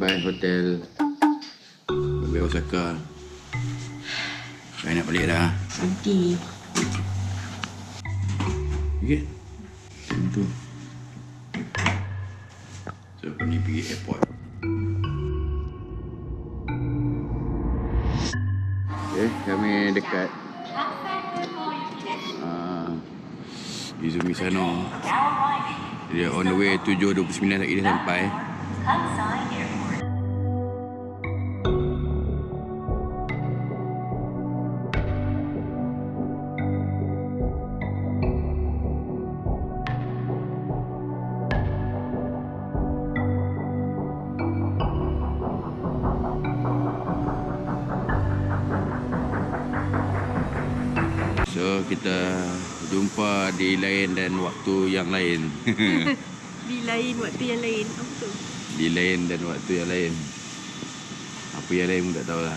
Bye-bye hotel. Bye-bye Osaka. Saya nak balik dah. Nanti. Okay. Macam tu. So, ni pergi airport. Okay, kami dekat Izumi Sano. Dia on the way 7.29 lagi dia sampai. Kansai Airport. So kita jumpa di lain dan waktu yang lain. Di lain waktu yang lain. Apa tu? Di lain dan waktu yang lain. Apa yang lain pun tak tahulah.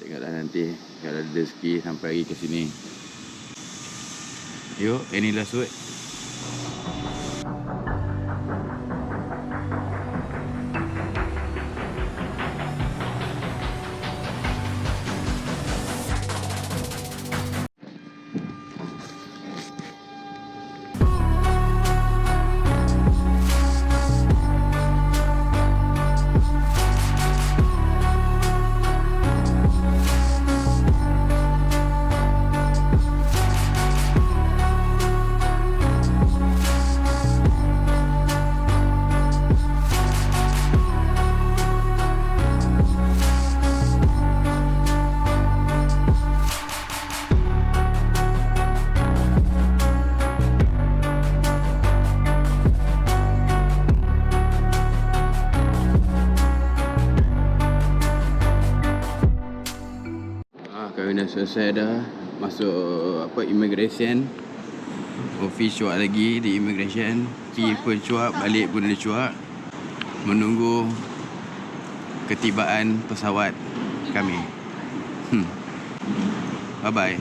Tengoklah nanti kalau ada rezeki sampai lagi ke sini. Yuk, any last word? Kami dah selesai dah. Masuk immigration. Office cuak lagi di immigration. Pergi pun cuak, balik pun ada cuak. Menunggu ketibaan pesawat kami. Bye bye.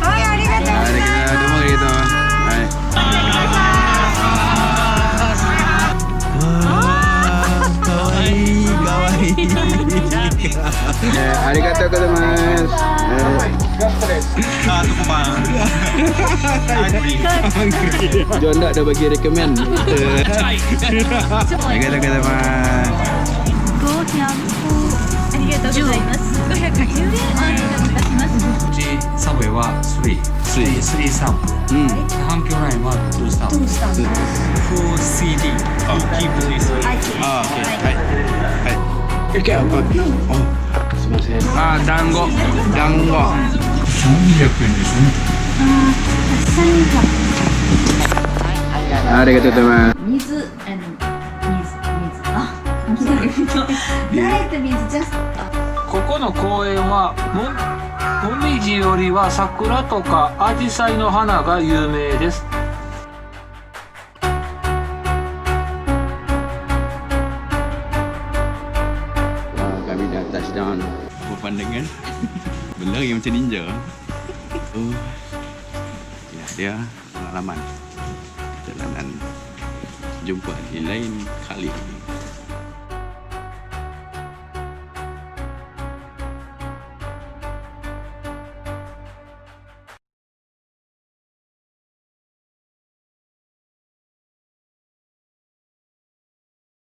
Hai, arigatou gozaimasu. Terima kasih. Hai. Arigatou gozaimasu. John dah bagi recommend. Arigatou gozaimasu. Arigatou gozaimasu. 510円お預かりいたします。うちサブウェイは3サンプル、反響ラインは2スタンプ、フル CD keep this way。 あ、OK。はいはい。いけ。すみません。団子。300円ですね。ありがとうございます。水。ライト水 just。ここの公園はもみじよりは桜とかアジサイの花が有名です。Kami dah touchdown. Pemandangan berlari macam ninja. Ya, dia pengalaman perjalanan. Jumpa di lain kali.